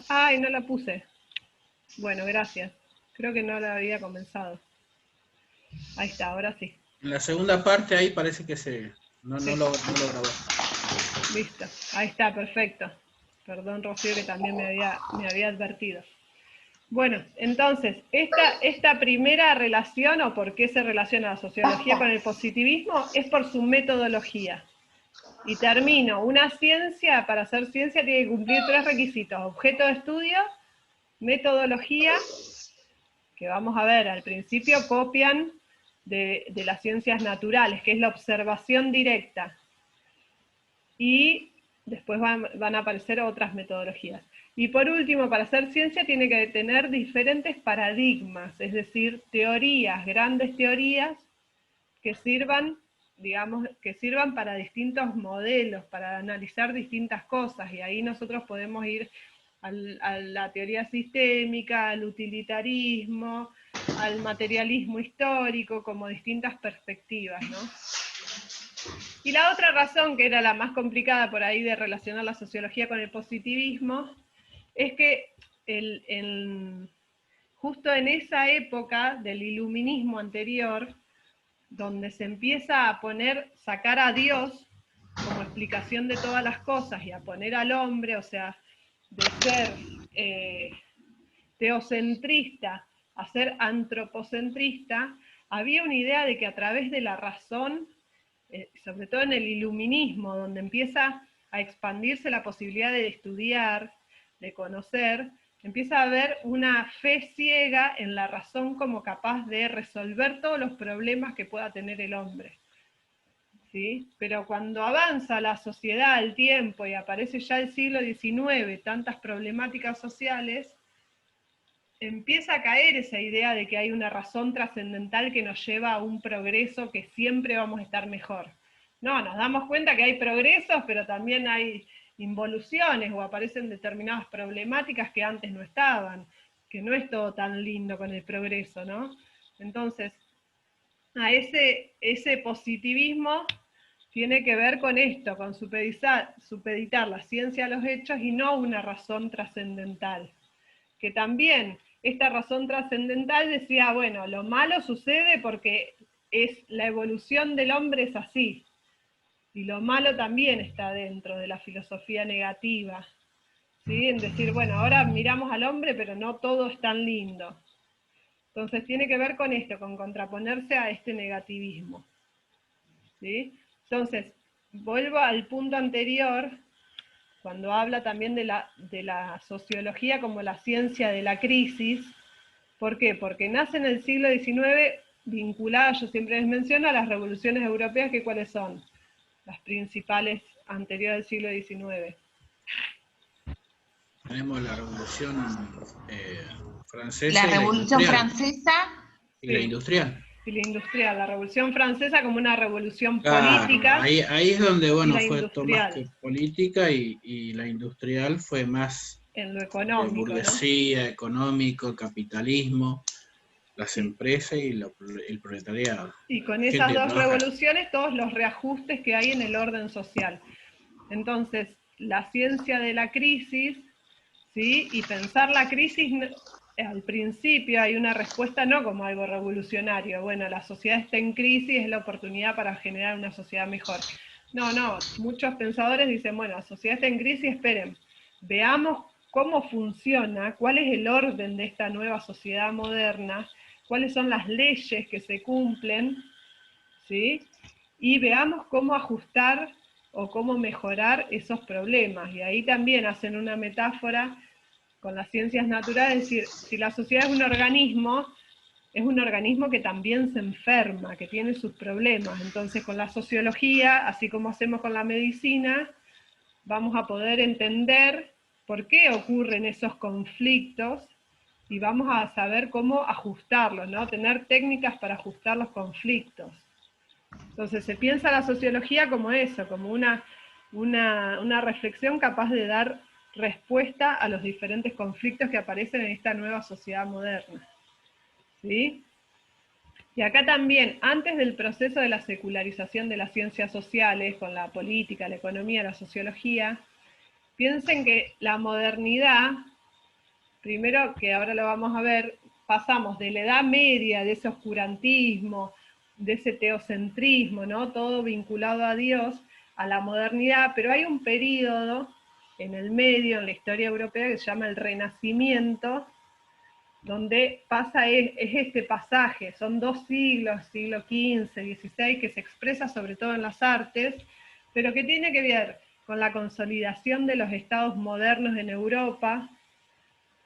Ay, no la puse. Bueno, gracias. Creo que no la había comenzado. Ahí está, ahora sí. En la segunda parte ahí parece que Sí, no lo grabó. listo. Ahí está, perfecto. Perdón, Rocío, que también me había advertido. Bueno, entonces, esta primera relación, o por qué se relaciona la sociología con el positivismo, es por su metodología. Y termino, una ciencia, para hacer ciencia tiene que cumplir 3 requisitos: objeto de estudio, metodología, que vamos a ver, al principio copian de las ciencias naturales, que es la observación directa, y después van a aparecer otras metodologías. Y por último, para hacer ciencia tiene que tener diferentes paradigmas, es decir, teorías, grandes teorías que sirvan, digamos, que sirvan para distintos modelos, para analizar distintas cosas, y ahí nosotros podemos ir a la teoría sistémica, al utilitarismo, al materialismo histórico, como distintas perspectivas, ¿no? Y la otra razón, que era la más complicada por ahí de relacionar la sociología con el positivismo, es que justo en esa época del iluminismo anterior, donde se empieza a sacar a Dios como explicación de todas las cosas y a poner al hombre, o sea, de ser teocentrista a ser antropocentrista, había una idea de que a través de la razón, sobre todo en el iluminismo, donde empieza a expandirse la posibilidad de estudiar, de conocer, empieza a haber una fe ciega en la razón como capaz de resolver todos los problemas que pueda tener el hombre. ¿Sí? Pero cuando avanza la sociedad, el tiempo, y aparece ya el siglo XIX, tantas problemáticas sociales, empieza a caer esa idea de que hay una razón trascendental que nos lleva a un progreso, que siempre vamos a estar mejor. No, nos damos cuenta que hay progresos, pero también hay involuciones o aparecen determinadas problemáticas que antes no estaban, que no es todo tan lindo con el progreso, ¿no? Entonces, ese positivismo tiene que ver con esto, con supeditar la ciencia a los hechos y no una razón trascendental. Que también esta razón trascendental decía, bueno, lo malo sucede porque es la evolución del hombre es así, y lo malo también está dentro de la filosofía negativa, ¿sí? En decir, bueno, ahora miramos al hombre, pero no todo es tan lindo. Entonces tiene que ver con esto, con contraponerse a este negativismo, ¿sí? Entonces, vuelvo al punto anterior, cuando habla también de la sociología como la ciencia de la crisis. ¿Por qué? Porque nace en el siglo XIX vinculada, yo siempre les menciono, a las revoluciones europeas, que cuáles son las principales anteriores al siglo XIX. Tenemos la Revolución La Francesa y la Revolución Industrial. Francesa, Y la Sí, Industrial. y la industrial, la Revolución Francesa como una revolución Claro, política, ahí es donde, y bueno, la fue todo más industrial que política y la industrial fue más en lo económico, ¿no? burguesía, económico, capitalismo, las Sí. empresas y el proletariado. Y con Gente esas que dos trabaja. revoluciones, todos los reajustes que hay en el orden social. Entonces, la ciencia de la crisis, ¿sí? Y pensar la crisis, al principio hay una respuesta no como algo revolucionario, bueno, la sociedad está en crisis, es la oportunidad para generar una sociedad mejor. No, no, muchos pensadores dicen, bueno, la sociedad está en crisis, esperen, veamos cómo funciona, cuál es el orden de esta nueva sociedad moderna, cuáles son las leyes que se cumplen, ¿sí? Y veamos cómo ajustar o cómo mejorar esos problemas. Y ahí también hacen una metáfora con las ciencias naturales, es decir, si la sociedad es un organismo que también se enferma, que tiene sus problemas. Entonces, con la sociología, así como hacemos con la medicina, vamos a poder entender por qué ocurren esos conflictos y vamos a saber cómo ajustarlos, ¿no? Tener técnicas para ajustar los conflictos. Entonces se piensa la sociología como eso, como una reflexión capaz de dar respuesta a los diferentes conflictos que aparecen en esta nueva sociedad moderna. ¿Sí? Y acá también, antes del proceso de la secularización de las ciencias sociales, con la política, la economía, la sociología, piensen que la modernidad primero, que ahora lo vamos a ver, pasamos de la Edad Media, de ese oscurantismo, de ese teocentrismo, ¿no? Todo vinculado a Dios, a la modernidad, pero hay un periodo en el medio, en la historia europea, que se llama el Renacimiento, donde pasa es este pasaje, son 2 siglos, siglo XV, XVI, que se expresa sobre todo en las artes, pero que tiene que ver con la consolidación de los estados modernos en Europa,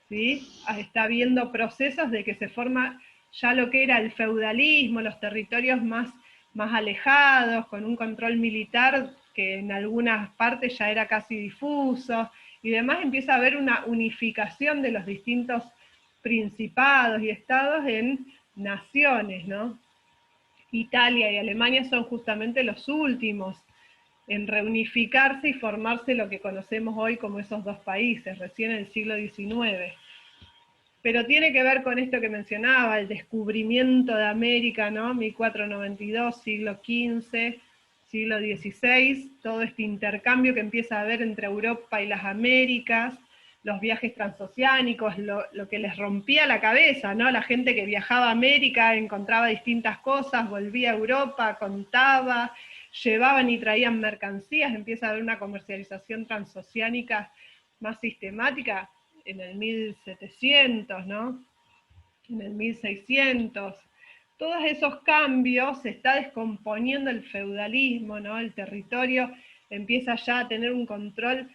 ¿sí? Está habiendo procesos de que se forma ya lo que era el feudalismo, los territorios más alejados, con un control militar que en algunas partes ya era casi difuso, y demás empieza a haber una unificación de los distintos principados y estados en naciones, ¿no? Italia y Alemania son justamente los últimos en reunificarse y formarse lo que conocemos hoy como esos dos países, recién en el siglo XIX. Pero tiene que ver con esto que mencionaba, el descubrimiento de América, ¿no? 1492, siglo XV, siglo XVI, todo este intercambio que empieza a haber entre Europa y las Américas, los viajes transoceánicos, lo que les rompía la cabeza, ¿no? La gente que viajaba a América encontraba distintas cosas, volvía a Europa, contaba, llevaban y traían mercancías, empieza a haber una comercialización transoceánica más sistemática en el 1700, ¿no? En el 1600. Todos esos cambios, se está descomponiendo el feudalismo, ¿no? El territorio empieza ya a tener un control,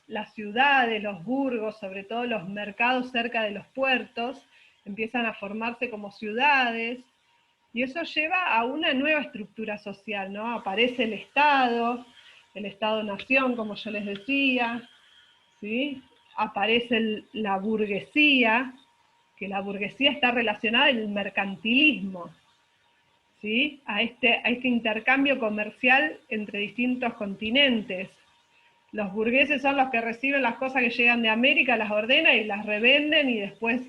las ciudades, los burgos, sobre todo los mercados cerca de los puertos, empiezan a formarse como ciudades, y eso lleva a una nueva estructura social, ¿no? Aparece el Estado-nación, como yo les decía, ¿sí? Aparece la burguesía, que la burguesía está relacionada al mercantilismo, ¿sí? A este intercambio comercial entre distintos continentes. Los burgueses son los que reciben las cosas que llegan de América, las ordenan y las revenden y después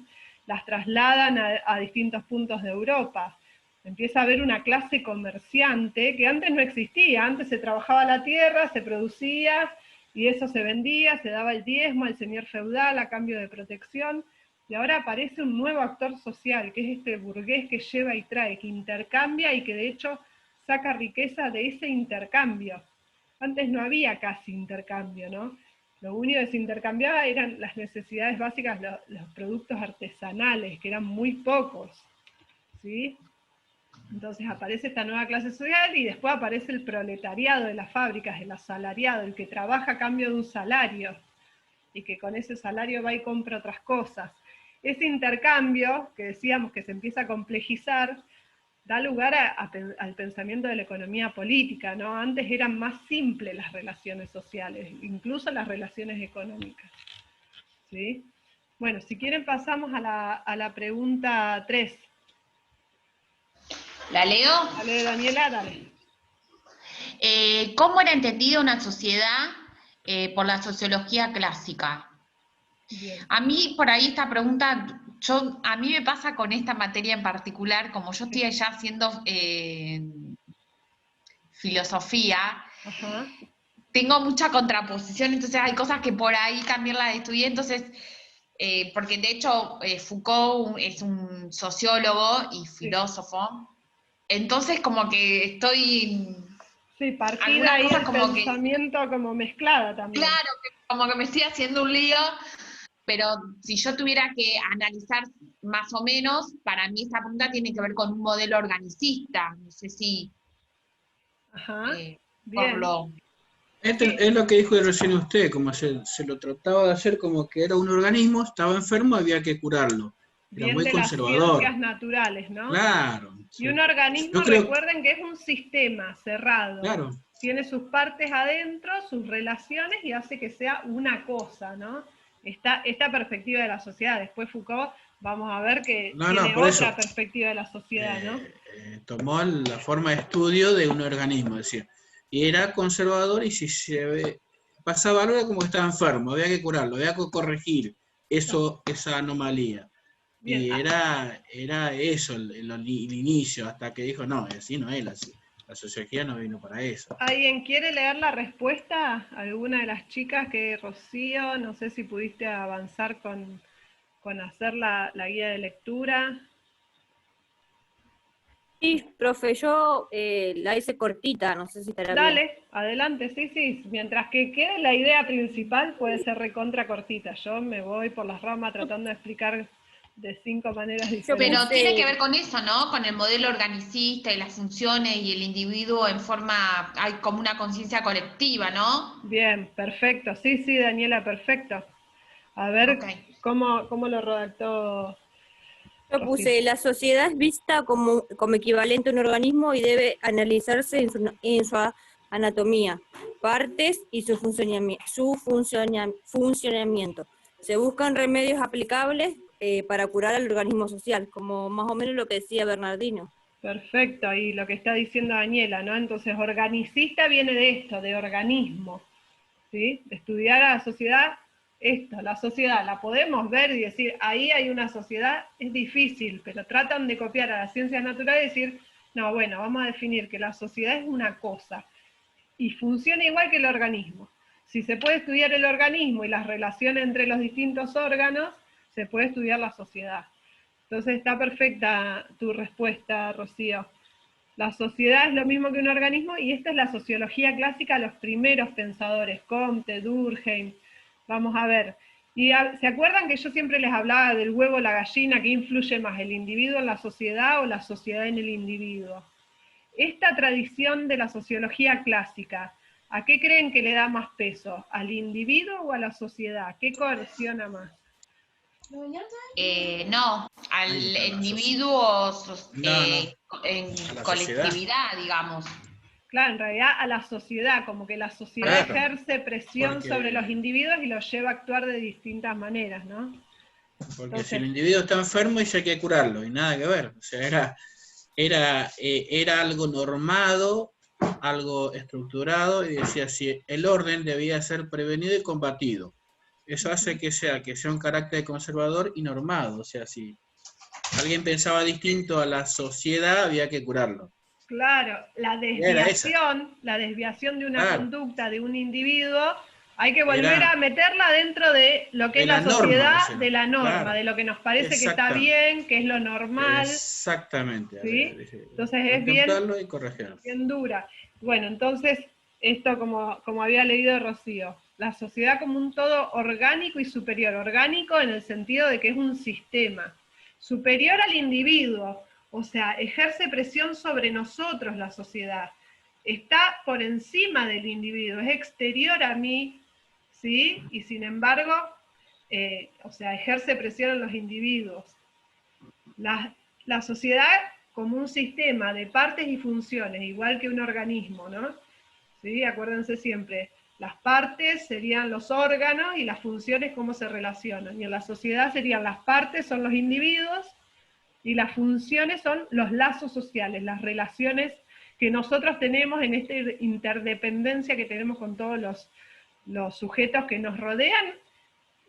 las trasladan a distintos puntos de Europa. Empieza a haber una clase comerciante que antes no existía, antes se trabajaba la tierra, se producía y eso se vendía, se daba el diezmo al señor feudal a cambio de protección, y ahora aparece un nuevo actor social, que es este burgués que lleva y trae, que intercambia y que de hecho saca riqueza de ese intercambio. Antes no había casi intercambio, ¿no? Lo único que se intercambiaba eran las necesidades básicas, los productos artesanales, que eran muy pocos, ¿sí? Entonces aparece esta nueva clase social y después aparece el proletariado de las fábricas, el asalariado, el que trabaja a cambio de un salario y que con ese salario va y compra otras cosas. Ese intercambio, que decíamos que se empieza a complejizar, da lugar al pensamiento de la economía política, ¿no? Antes eran más simples las relaciones sociales, incluso las relaciones económicas, ¿sí? Bueno, si quieren pasamos a la pregunta 3. ¿La leo? Dale, Daniela, dale. ¿Cómo era entendida una sociedad por la sociología clásica? Bien. A mí, por ahí esta pregunta, a mí me pasa con esta materia en particular, como yo estoy allá haciendo filosofía, Ajá. tengo mucha contraposición, entonces hay cosas que por ahí también las estudié, entonces, porque de hecho Foucault es un sociólogo y filósofo, entonces como que estoy... Sí, partida Algunas ahí cosas el como que, pensamiento como mezclada también. claro, como que me estoy haciendo un lío, pero si yo tuviera que analizar más o menos, para mí esta pregunta tiene que ver con un modelo organicista, no sé si Ajá, por bien. lo... Sí, Es lo que dijo recién usted, como se lo trataba de hacer como que era un organismo, estaba enfermo, había que curarlo. Era bien muy de las conservador. ciencias naturales, ¿no? Claro. Y un Yo organismo, creo, recuerden que es un sistema cerrado. claro, Tiene sus partes adentro, sus relaciones y hace que sea una cosa, ¿no? Esta perspectiva de la sociedad. Después Foucault, vamos a ver que no, no, tiene por eso otra perspectiva de la sociedad, ¿no? tomó la forma de estudio de un organismo, decía. Y era conservador y si pasaba algo era como que estaba enfermo, había que curarlo, había que corregir esa anomalía. Bien, Y era eso el inicio, hasta que dijo, no, así no es, la sociología no vino para eso. ¿alguien quiere leer la respuesta? ¿Alguna de las chicas? Que Rocío, no sé si pudiste avanzar con con hacer la guía de lectura? Sí, profe, yo la hice cortita, no sé si estará bien. Dale, adelante, sí, sí. Mientras que quede la idea principal, puede ser recontra cortita. Yo me voy por las ramas tratando de explicar de 5 maneras diferentes. Pero tiene que ver con eso, ¿no? Con el modelo organicista y las funciones y el individuo en forma, hay como una conciencia colectiva, ¿no? Bien, perfecto. Sí, sí, Daniela, perfecto. A ver Ok. cómo lo redactó. Yo puse, la sociedad es vista como equivalente a un organismo y debe analizarse en su anatomía, partes y su funcionamiento. Se buscan remedios aplicables para curar al organismo social, como más o menos lo que decía Bernardino. Perfecto, y lo que está diciendo Daniela, ¿no? Entonces, organicista viene de esto, de organismo, ¿sí? De estudiar a la sociedad, esto, la sociedad, la podemos ver y decir, ahí hay una sociedad, es difícil, pero tratan de copiar a las ciencias naturales y decir, no, bueno, vamos a definir que la sociedad es una cosa y funciona igual que el organismo. Si se puede estudiar el organismo y las relaciones entre los distintos órganos, se puede estudiar la sociedad. Entonces está perfecta tu respuesta, Rocío. La sociedad es lo mismo que un organismo y esta es la sociología clásica de los primeros pensadores, Comte, Durkheim. Vamos a ver. ¿Se acuerdan que yo siempre les hablaba del huevo o la gallina? ¿Qué influye más, el individuo en la sociedad o la sociedad en el individuo? Esta tradición de la sociología clásica, ¿a qué creen que le da más peso? ¿Al individuo o a la sociedad? ¿Qué coerciona más? No, al individuo en a la colectividad, digamos. Claro, en realidad a la sociedad, como que la sociedad ejerce presión sobre los individuos y los lleva a actuar de distintas maneras, ¿no? Porque Entonces, si el individuo está enfermo y hay que curarlo, y nada que ver. O sea, era algo normado, algo estructurado, y decía si el orden debía ser prevenido y combatido. Eso hace que sea un carácter conservador y normado. O sea, si alguien pensaba distinto a la sociedad, había que curarlo. claro, la desviación de una conducta de un individuo, hay que volver a meterla dentro de lo que es la sociedad, norma, de la norma, claro, de lo que nos parece que está bien, que es lo normal. Exactamente. ¿Sí? Entonces es bien, y corregirlo. bien dura. Bueno, entonces, esto como había leído Rocío, la sociedad como un todo orgánico y superior. Orgánico en el sentido de que es un sistema. Superior al individuo, o sea, ejerce presión sobre nosotros la sociedad. Está por encima del individuo, es exterior a mí, ¿sí? Y sin embargo, o sea, ejerce presión en los individuos. La sociedad como un sistema de partes y funciones, igual que un organismo, ¿no? ¿Sí? Acuérdense siempre, las partes serían los órganos y las funciones cómo se relacionan. Y en la sociedad serían las partes, son los individuos, y las funciones son los lazos sociales, las relaciones que nosotros tenemos en esta interdependencia que tenemos con todos los sujetos que nos rodean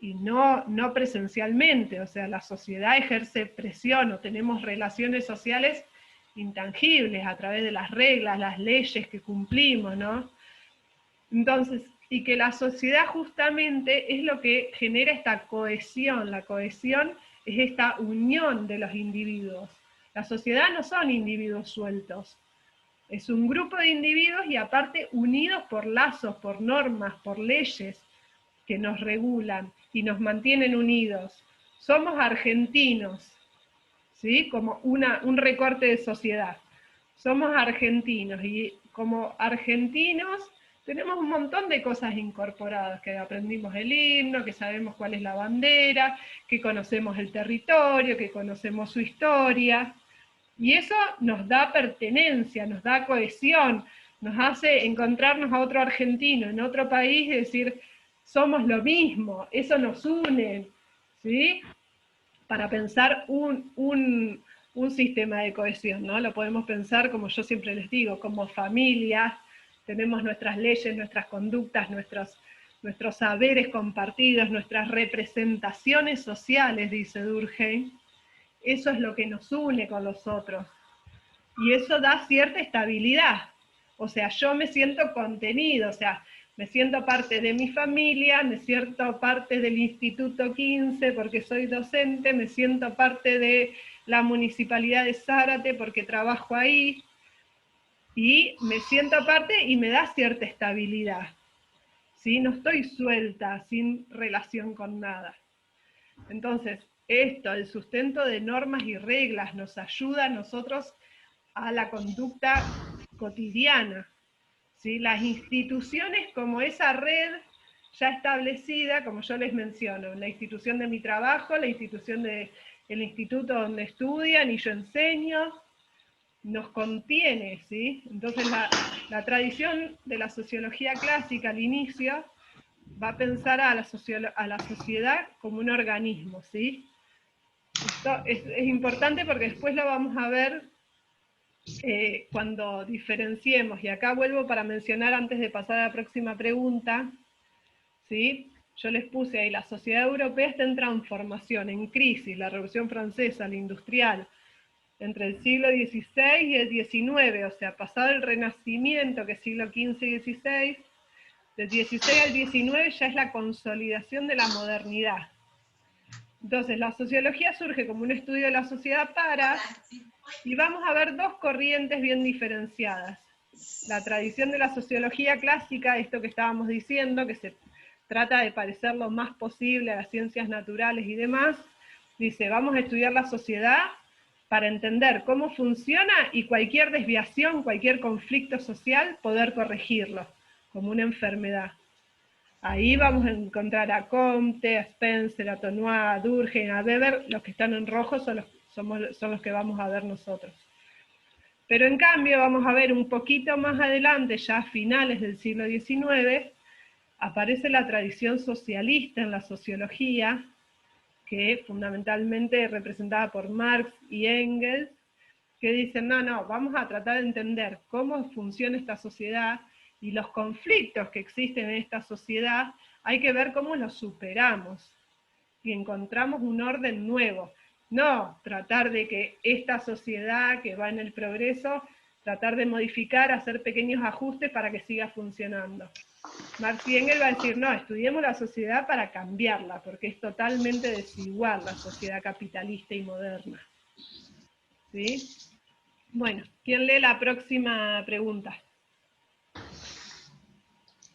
y no presencialmente, o sea, la sociedad ejerce presión o tenemos relaciones sociales intangibles a través de las reglas, las leyes que cumplimos, ¿no? Entonces, y que la sociedad justamente es lo que genera esta cohesión. La cohesión es esta unión de los individuos. La sociedad no son individuos sueltos, es un grupo de individuos y aparte unidos por lazos, por normas, por leyes que nos regulan y nos mantienen unidos. Somos argentinos, ¿sí? Como un recorte de sociedad. Somos argentinos y como argentinos tenemos un montón de cosas incorporadas, que aprendimos el himno, que sabemos cuál es la bandera, que conocemos el territorio, que conocemos su historia. Y eso nos da pertenencia, nos da cohesión, nos hace encontrarnos a otro argentino en otro país y decir, somos lo mismo, eso nos une, ¿sí? Para pensar un sistema de cohesión, ¿no? Lo podemos pensar, como yo siempre les digo, como familia, tenemos nuestras leyes, nuestras conductas, nuestros saberes compartidos, nuestras representaciones sociales, dice Durkheim. Eso es lo que nos une con los otros. Y eso da cierta estabilidad. O sea, yo me siento contenido, o sea, me siento parte de mi familia, me siento parte del Instituto 15 porque soy docente, me siento parte de la Municipalidad de Zárate porque trabajo ahí, y me siento parte y me da cierta estabilidad, ¿sí? No estoy suelta, sin relación con nada. Entonces, esto, el sustento de normas y reglas, nos ayuda a nosotros a la conducta cotidiana, ¿sí? Las instituciones como esa red ya establecida, como yo les menciono, la institución de mi trabajo, la institución del instituto donde estudian y yo enseño, nos contiene, ¿sí? Entonces la tradición de la sociología clásica al inicio va a pensar a la sociedad como un organismo, ¿sí? Esto es importante porque después lo vamos a ver cuando diferenciemos, y acá vuelvo para mencionar antes de pasar a la próxima pregunta, ¿sí? Yo les puse ahí, la sociedad europea está en transformación, en crisis, la Revolución Francesa, la industrial, entre el siglo XVI y el XIX, o sea, pasado el Renacimiento, que es siglo XV y XVI, del XVI al XIX ya es la consolidación de la modernidad. Entonces, la sociología surge como un estudio de la sociedad y vamos a ver dos corrientes bien diferenciadas. La tradición de la sociología clásica, esto que estábamos diciendo, que se trata de parecer lo más posible a las ciencias naturales y demás, dice, vamos a estudiar la sociedad para entender cómo funciona y cualquier desviación, cualquier conflicto social, poder corregirlo, como una enfermedad. Ahí vamos a encontrar a Comte, a Spencer, a Tonois, a Durkheim, a Weber. Los que están en rojo son los que vamos a ver nosotros. Pero en cambio vamos a ver un poquito más adelante, ya a finales del siglo XIX, aparece la tradición socialista en la sociología, que fundamentalmente representada por Marx y Engels, que dicen, no, vamos a tratar de entender cómo funciona esta sociedad y los conflictos que existen en esta sociedad, hay que ver cómo los superamos y encontramos un orden nuevo. No tratar de que esta sociedad que va en el progreso, tratar de modificar, hacer pequeños ajustes para que siga funcionando. Marx y Engels va a decir, no, estudiemos la sociedad para cambiarla, porque es totalmente desigual la sociedad capitalista y moderna. ¿Sí? Bueno, ¿quién lee la próxima pregunta?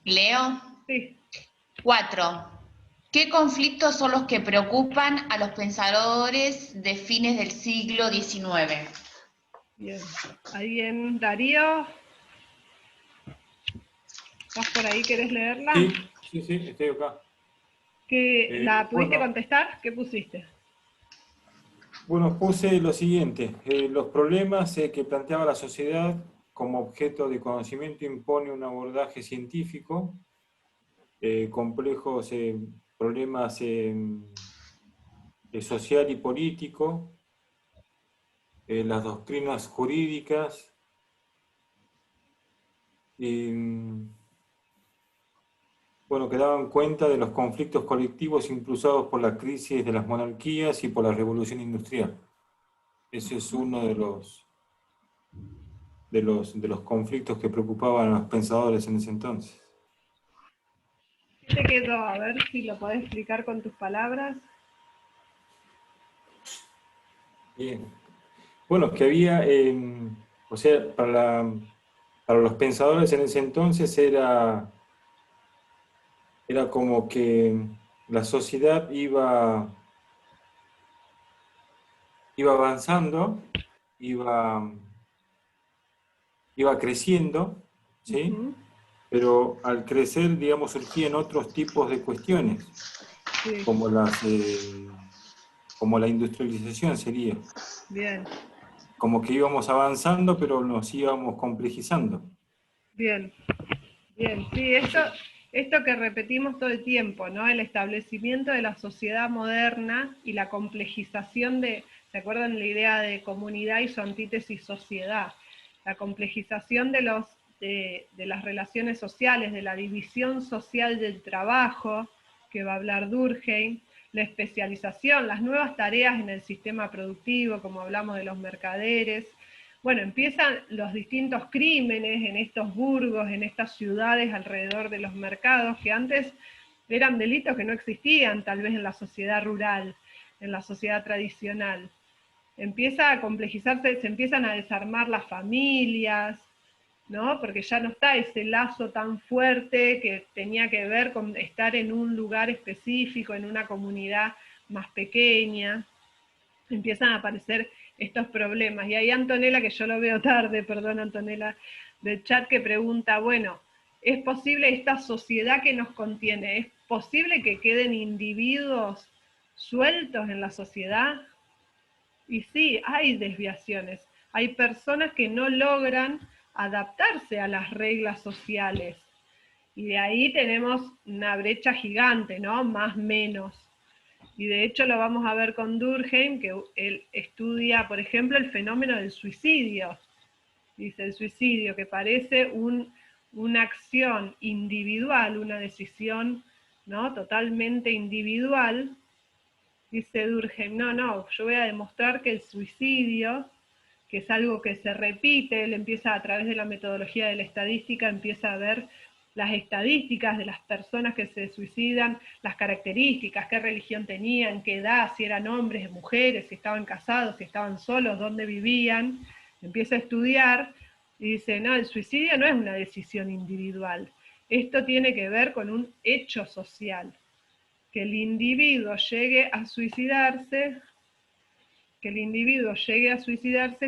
¿Leo? Sí. 4. ¿Qué conflictos son los que preocupan a los pensadores de fines del siglo XIX? Bien. ¿Alguien, Darío? ¿Estás por ahí? ¿Querés leerla? Sí, estoy acá. ¿La pudiste contestar? ¿Qué pusiste? Bueno, puse lo siguiente, los problemas que planteaba la sociedad como objeto de conocimiento impone un abordaje científico, complejos problemas social y político, las doctrinas jurídicas, bueno, que daban cuenta de los conflictos colectivos impulsados por la crisis de las monarquías y por la revolución industrial. Ese es uno de los conflictos que preocupaban a los pensadores en ese entonces. ¿Qué te quedó? A ver si lo podés explicar con tus palabras. Bien. Bueno, que había, o sea, para los pensadores en ese entonces era como que la sociedad iba avanzando, iba creciendo, ¿sí? Uh-huh. Pero al crecer, digamos, surgían otros tipos de cuestiones, sí, como la industrialización sería. Bien. Como que íbamos avanzando, pero nos íbamos complejizando. Bien, bien. Sí, esto que repetimos todo el tiempo, ¿no? El establecimiento de la sociedad moderna y la complejización ¿se acuerdan la idea de comunidad y su antítesis sociedad? La complejización de las relaciones sociales, de la división social del trabajo, que va a hablar Durkheim, la especialización, las nuevas tareas en el sistema productivo, como hablamos de los mercaderes, Bueno, empiezan los distintos crímenes en estos burgos, en estas ciudades alrededor de los mercados, que antes eran delitos que no existían tal vez en la sociedad rural, en la sociedad tradicional. Empieza a complejizarse, se empiezan a desarmar las familias, ¿no? Porque ya no está ese lazo tan fuerte que tenía que ver con estar en un lugar específico, en una comunidad más pequeña. Empiezan a aparecer estos problemas. Y ahí Antonella, que yo lo veo tarde, perdón Antonella, del chat, que pregunta, bueno, ¿es posible esta sociedad que nos contiene? ¿Es posible que queden individuos sueltos en la sociedad? Y sí, hay desviaciones. Hay personas que no logran adaptarse a las reglas sociales. Y de ahí tenemos una brecha gigante, ¿no? Más menos. Y de hecho lo vamos a ver con Durkheim, que él estudia, por ejemplo, el fenómeno del suicidio. Dice, el suicidio, que parece una acción individual, una decisión, ¿no? Totalmente individual. Dice Durkheim, no, yo voy a demostrar que el suicidio, que es algo que se repite, él empieza a través de la metodología de la estadística, empieza a ver las estadísticas de las personas que se suicidan, las características, qué religión tenían, qué edad, si eran hombres, mujeres, si estaban casados, si estaban solos, dónde vivían, empieza a estudiar y dice, no, el suicidio no es una decisión individual, esto tiene que ver con un hecho social. Que el individuo llegue a suicidarse,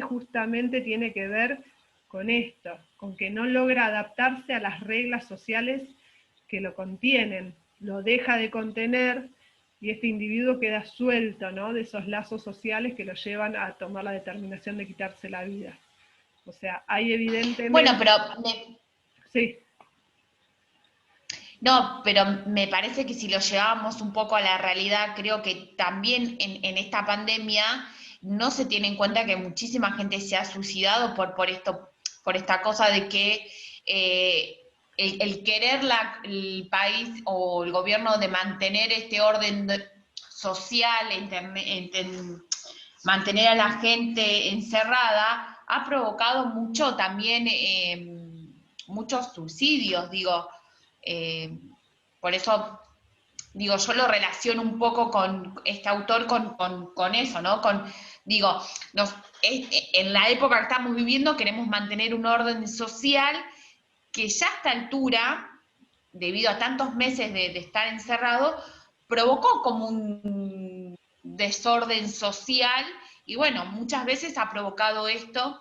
justamente tiene que ver con esto, con que no logra adaptarse a las reglas sociales que lo contienen, lo deja de contener y este individuo queda suelto, ¿no? De esos lazos sociales que lo llevan a tomar la determinación de quitarse la vida. O sea, hay evidentemente... Bueno, pero sí. No, pero me parece que si lo llevamos un poco a la realidad, creo que también en esta pandemia no se tiene en cuenta que muchísima gente se ha suicidado por esta cosa de que el querer el país o el gobierno de mantener este orden social, mantener a la gente encerrada, ha provocado mucho también, muchos suicidios, digo. Por eso, digo, yo lo relaciono un poco con este autor con eso, ¿no? En la época que estamos viviendo queremos mantener un orden social que ya a esta altura, debido a tantos meses de estar encerrado, provocó como un desorden social y bueno, muchas veces ha provocado esto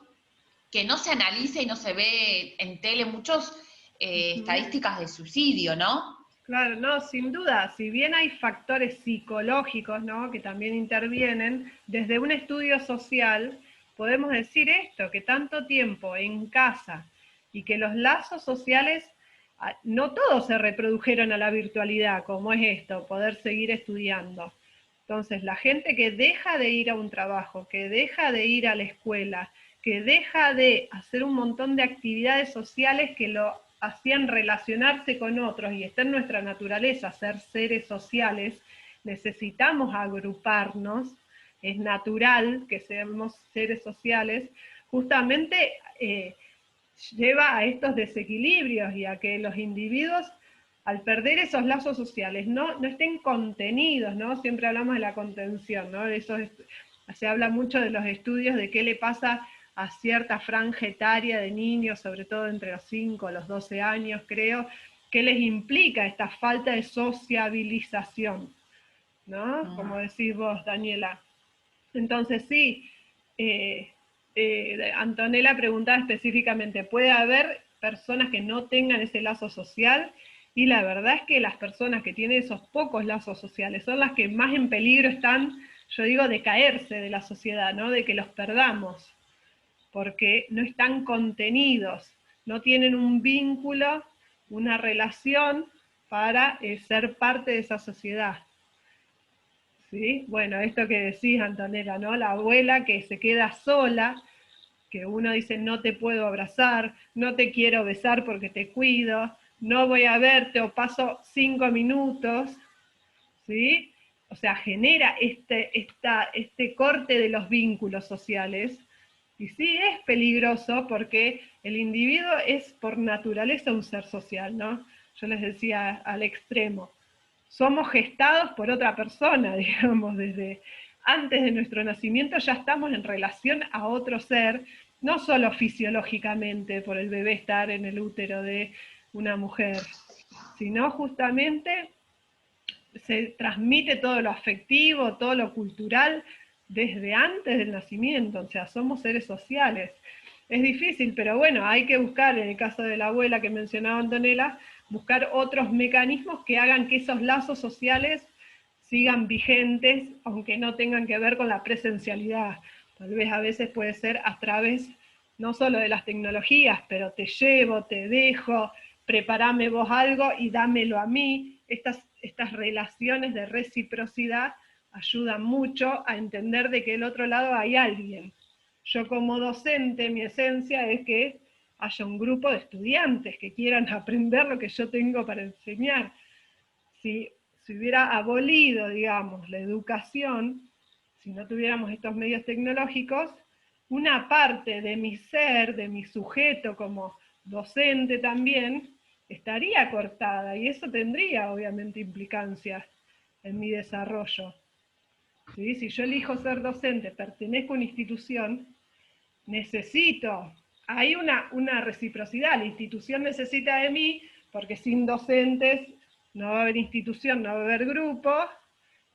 que no se analiza y no se ve en tele muchos estadísticas de suicidio, ¿no? Claro, no, sin duda, si bien hay factores psicológicos, ¿no? Que también intervienen, desde un estudio social podemos decir esto, que tanto tiempo en casa y que los lazos sociales, no todos se reprodujeron a la virtualidad, como es esto, poder seguir estudiando. Entonces, la gente que deja de ir a un trabajo, que deja de ir a la escuela, que deja de hacer un montón de actividades sociales que lo hacían relacionarse con otros, y está en nuestra naturaleza ser seres sociales, necesitamos agruparnos, es natural que seamos seres sociales, justamente lleva a estos desequilibrios y a que los individuos, al perder esos lazos sociales, no estén contenidos, ¿no? Siempre hablamos de la contención, ¿no? Se habla mucho de los estudios de qué le pasa a cierta franja etaria de niños, sobre todo entre los 5 y los 12 años, creo, qué les implica esta falta de sociabilización, ¿no? Como decís vos, Daniela. Entonces sí, Antonella preguntaba específicamente, ¿puede haber personas que no tengan ese lazo social? Y la verdad es que las personas que tienen esos pocos lazos sociales son las que más en peligro están, yo digo, de caerse de la sociedad, ¿no? De que los perdamos, porque no están contenidos, no tienen un vínculo, una relación para ser parte de esa sociedad. ¿Sí? Bueno, esto que decís, Antonella, ¿no? La abuela que se queda sola, que uno dice, no te puedo abrazar, no te quiero besar porque te cuido, no voy a verte o paso 5 minutos, ¿sí? O sea, genera este corte de los vínculos sociales, Y sí, es peligroso porque el individuo es por naturaleza un ser social, ¿no? Yo les decía al extremo. Somos gestados por otra persona, digamos, desde antes de nuestro nacimiento ya estamos en relación a otro ser, no solo fisiológicamente por el bebé estar en el útero de una mujer, sino justamente se transmite todo lo afectivo, todo lo cultural desde antes del nacimiento, o sea, somos seres sociales. Es difícil, pero bueno, hay que buscar, en el caso de la abuela que mencionaba Antonella, buscar otros mecanismos que hagan que esos lazos sociales sigan vigentes, aunque no tengan que ver con la presencialidad. Tal vez a veces puede ser a través no solo de las tecnologías, pero te llevo, te dejo, preparame vos algo y dámelo a mí. Estas relaciones de reciprocidad ayudan mucho a entender de que del otro lado hay alguien. Yo como docente, mi esencia es que haya un grupo de estudiantes que quieran aprender lo que yo tengo para enseñar. Si hubiera abolido, digamos, la educación, si no tuviéramos estos medios tecnológicos, una parte de mi ser, de mi sujeto como docente también, estaría cortada y eso tendría obviamente implicancias en mi desarrollo. ¿Sí? Si yo elijo ser docente, pertenezco a una institución, necesito, hay una reciprocidad, la institución necesita de mí, porque sin docentes no va a haber institución, no va a haber grupo,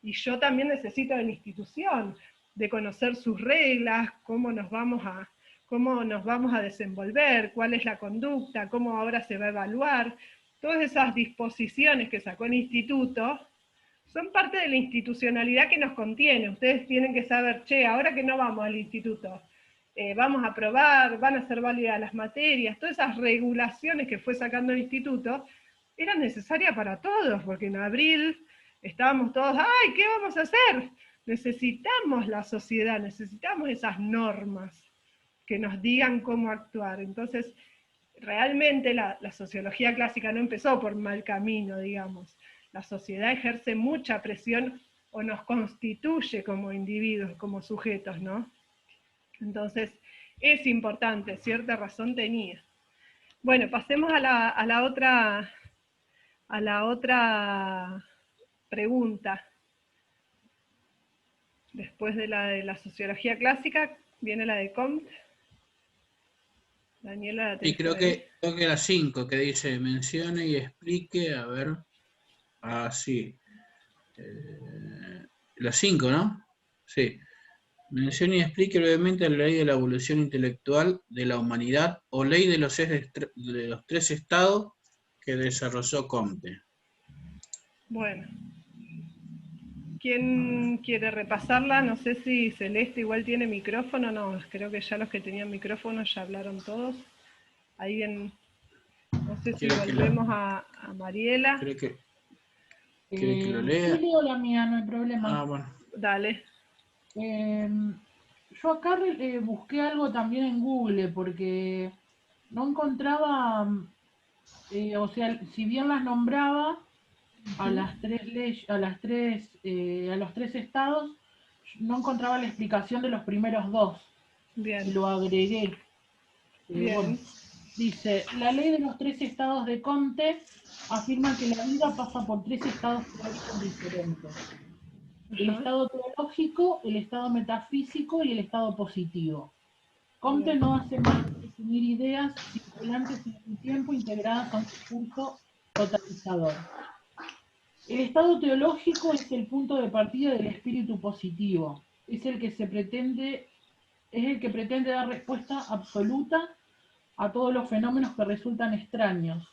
y yo también necesito de la institución, de conocer sus reglas, cómo nos vamos a desenvolver, cuál es la conducta, cómo ahora se va a evaluar. Todas esas disposiciones que sacó el instituto son parte de la institucionalidad que nos contiene. Ustedes tienen que saber, che, ahora que no vamos al instituto, vamos a aprobar, van a ser válidas las materias, todas esas regulaciones que fue sacando el instituto, eran necesarias para todos, porque en abril estábamos todos, ¡ay, qué vamos a hacer! Necesitamos la sociedad, necesitamos esas normas que nos digan cómo actuar. Entonces, realmente la sociología clásica no empezó por mal camino, digamos. La sociedad ejerce mucha presión o nos constituye como individuos, como sujetos, ¿no? Entonces, es importante, cierta razón tenía. Bueno, pasemos a la otra pregunta. Después de la sociología clásica, viene la de Comte. Daniela, y creo que la 5, que dice, mencione y explique, a ver. Ah, sí. La 5, ¿no? Sí. Mencione y explique brevemente la ley de la evolución intelectual de la humanidad o ley de los tres estados que desarrolló Comte. Bueno. ¿Quién quiere repasarla? No sé si Celeste igual tiene micrófono, no, creo que ya los que tenían micrófono ya hablaron todos. Alguien, no sé si volvemos a Mariela. ¿Cree que lo lea? Sí, leo la mía, no hay problema. Ah, bueno. Dale. Yo acá busqué algo también en Google porque no encontraba, o sea, si bien las nombraba a las tres leyes, a los tres estados, no encontraba la explicación de los primeros dos. Bien. Lo agregué. Bueno, dice, la ley de los tres estados de Comte afirma que la vida pasa por tres estados teóricos diferentes. El estado teológico, el estado metafísico y el estado positivo. Comte no hace más que definir ideas circulantes en el tiempo integradas a un discurso totalizador. El estado teológico es el punto de partida del espíritu positivo. Es el que pretende dar respuesta absoluta a todos los fenómenos que resultan extraños,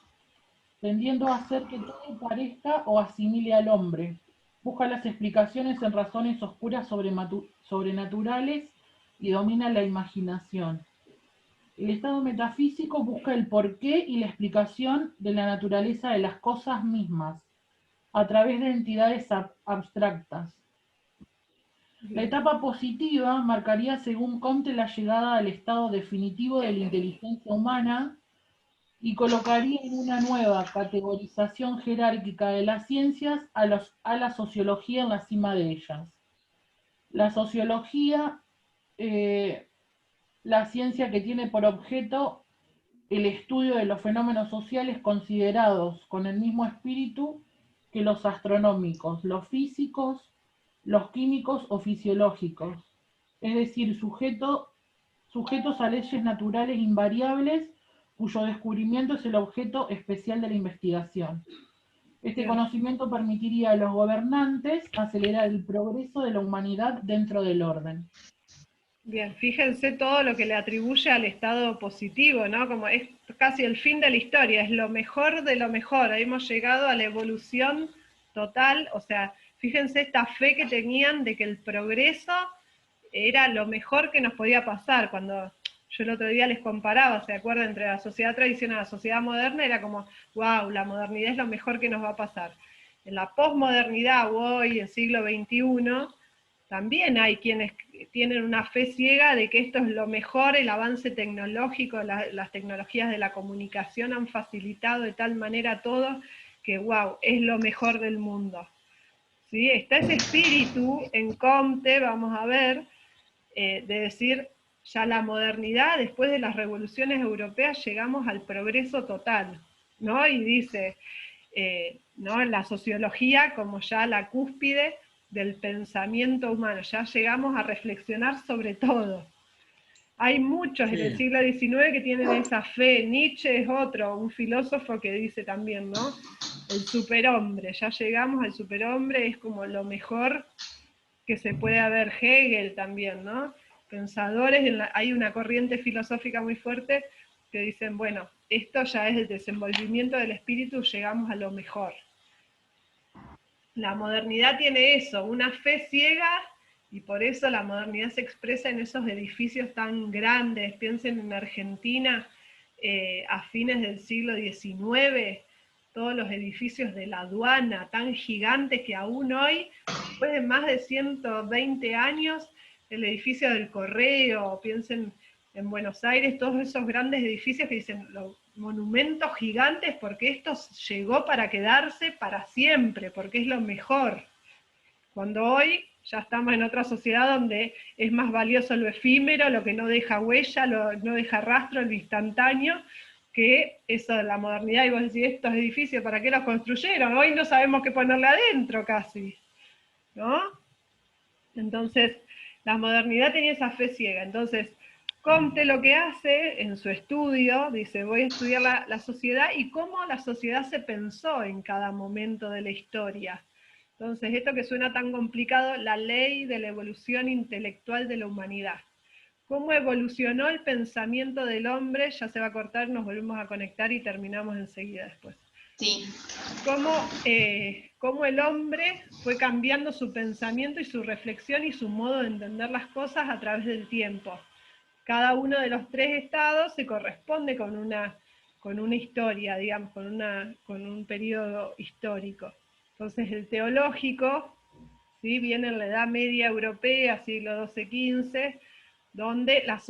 tendiendo a hacer que todo parezca o asimile al hombre. Busca las explicaciones en razones oscuras sobrenaturales y domina la imaginación. El estado metafísico busca el porqué y la explicación de la naturaleza de las cosas mismas, a través de entidades abstractas. La etapa positiva marcaría, según Comte, la llegada al estado definitivo de la inteligencia humana y colocaría en una nueva categorización jerárquica de las ciencias a la sociología en la cima de ellas. La sociología la ciencia que tiene por objeto el estudio de los fenómenos sociales considerados con el mismo espíritu que los astronómicos, los físicos, los químicos o fisiológicos, es decir, sujetos a leyes naturales invariables cuyo descubrimiento es el objeto especial de la investigación. Este conocimiento permitiría a los gobernantes acelerar el progreso de la humanidad dentro del orden. Bien, fíjense todo lo que le atribuye al estado positivo, ¿no? Como es casi el fin de la historia, es lo mejor de lo mejor, hemos llegado a la evolución total, o sea, fíjense esta fe que tenían de que el progreso era lo mejor que nos podía pasar. Cuando yo el otro día les comparaba, ¿se acuerdan? Entre la sociedad tradicional y la sociedad moderna, era como, wow, la modernidad es lo mejor que nos va a pasar. En la posmodernidad, hoy, en siglo XXI, también hay quienes tienen una fe ciega de que esto es lo mejor, el avance tecnológico, las tecnologías de la comunicación han facilitado de tal manera todo que, wow, es lo mejor del mundo. ¿Sí? Está ese espíritu en Comte, vamos a ver, de decir, ya la modernidad, después de las revoluciones europeas, llegamos al progreso total, ¿no? Y dice, ¿no? La sociología como ya la cúspide del pensamiento humano, ya llegamos a reflexionar sobre todo. Hay muchos en el siglo XIX que tienen esa fe. Nietzsche es otro, un filósofo que dice también, ¿no? El superhombre, ya llegamos al superhombre, es como lo mejor que se puede haber. Hegel también, ¿no? Pensadores, hay una corriente filosófica muy fuerte que dicen, bueno, esto ya es el desenvolvimiento del espíritu, llegamos a lo mejor. La modernidad tiene eso, una fe ciega, y por eso la modernidad se expresa en esos edificios tan grandes. Piensen en Argentina, a fines del siglo XIX, todos los edificios de la aduana tan gigantes que aún hoy, después de más de 120 años, el edificio del correo, piensen en Buenos Aires, todos esos grandes edificios que dicen los monumentos gigantes, porque esto llegó para quedarse para siempre, porque es lo mejor. Cuando hoy ya estamos en otra sociedad donde es más valioso lo efímero, lo que no deja huella, no deja rastro, lo instantáneo, que eso de la modernidad. Y vos decís, estos edificios, ¿para qué los construyeron? Hoy no sabemos qué ponerle adentro casi, ¿no? Entonces, la modernidad tenía esa fe ciega. Entonces, Comte lo que hace en su estudio, dice, voy a estudiar la sociedad y cómo la sociedad se pensó en cada momento de la historia. Entonces, esto que suena tan complicado, la ley de la evolución intelectual de la humanidad. ¿Cómo evolucionó el pensamiento del hombre? Ya se va a cortar, nos volvemos a conectar y terminamos enseguida después. Sí. Cómo el hombre fue cambiando su pensamiento y su reflexión y su modo de entender las cosas a través del tiempo. Cada uno de los tres estados se corresponde con una historia, digamos, con un periodo histórico. Entonces el teológico, ¿sí? Viene en la Edad Media Europea, siglo XII-XV, donde la